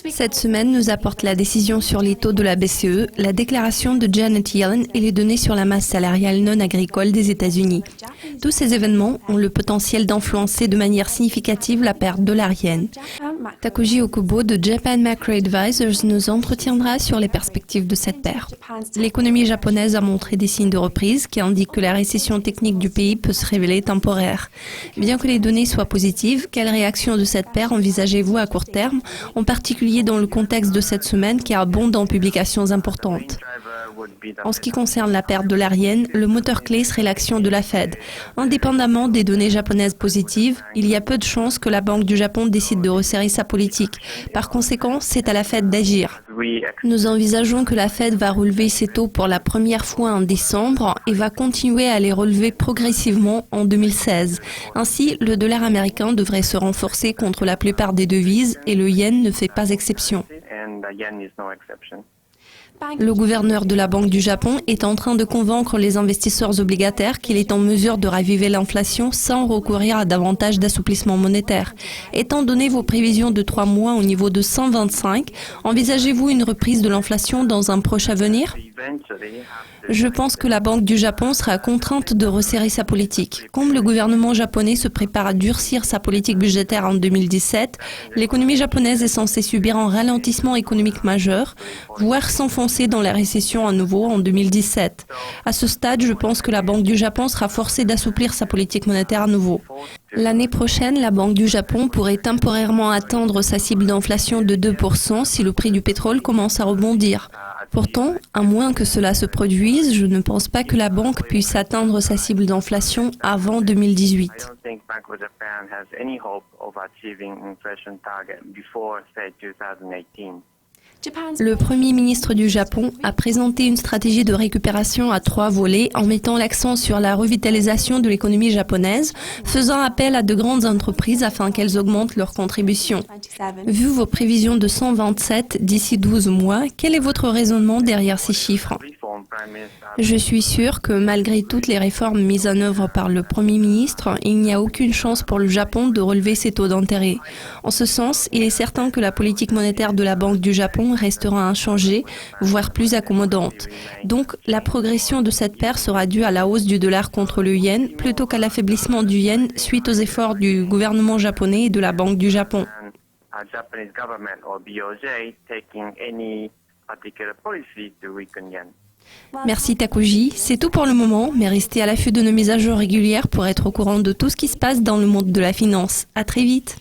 Cette semaine nous apporte la décision sur les taux de la BCE, la déclaration de Janet Yellen et les données sur la masse salariale non agricole des États-Unis. Tous ces événements ont le potentiel d'influencer de manière significative la paire dollarienne. Takuji Okubo de Japan Macro Advisors nous entretiendra sur les perspectives de cette paire. L'économie japonaise a montré des signes de reprise qui indiquent que la récession technique du pays peut se révéler temporaire. Bien que les données soient positives, quelle réaction de cette paire envisagez-vous à court terme, en particulier dans le contexte de cette semaine qui abonde en publications importantes? En ce qui concerne la paire dollarienne, le moteur clé serait l'action de la Fed. Indépendamment des données japonaises positives, il y a peu de chances que la Banque du Japon décide de resserrer sa politique. Par conséquent, c'est à la Fed d'agir. Nous envisageons que la Fed va relever ses taux pour la première fois en décembre et va continuer à les relever progressivement en 2016. Ainsi, le dollar américain devrait se renforcer contre la plupart des devises et le yen ne fait pas exception. Le gouverneur de la Banque du Japon est en train de convaincre les investisseurs obligataires qu'il est en mesure de raviver l'inflation sans recourir à davantage d'assouplissement monétaire. Étant donné vos prévisions de 3 mois au niveau de 125, envisagez-vous une reprise de l'inflation dans un proche avenir? Je pense que la Banque du Japon sera contrainte de resserrer sa politique. Comme le gouvernement japonais se prépare à durcir sa politique budgétaire en 2017, l'économie japonaise est censée subir un ralentissement économique majeur, voire s'enfoncer dans la récession à nouveau en 2017. À ce stade, je pense que la Banque du Japon sera forcée d'assouplir sa politique monétaire à nouveau. L'année prochaine, la Banque du Japon pourrait temporairement atteindre sa cible d'inflation de 2% si le prix du pétrole commence à rebondir. Pourtant, à moins que cela se produise, je ne pense pas que la banque puisse atteindre sa cible d'inflation avant 2018. Le Premier ministre du Japon a présenté une stratégie de récupération à 3 volets en mettant l'accent sur la revitalisation de l'économie japonaise, faisant appel à de grandes entreprises afin qu'elles augmentent leurs contributions. Vu vos prévisions de 127 d'ici 12 mois, quel est votre raisonnement derrière ces chiffres? Je suis sûre que malgré toutes les réformes mises en œuvre par le Premier ministre, il n'y a aucune chance pour le Japon de relever ses taux d'intérêt. En ce sens, il est certain que la politique monétaire de la Banque du Japon restera inchangée, voire plus accommodante. Donc, la progression de cette paire sera due à la hausse du dollar contre le yen plutôt qu'à l'affaiblissement du yen suite aux efforts du gouvernement japonais et de la Banque du Japon. Merci Takuji, c'est tout pour le moment, mais restez à l'affût de nos mises à jour régulières pour être au courant de tout ce qui se passe dans le monde de la finance. À très vite.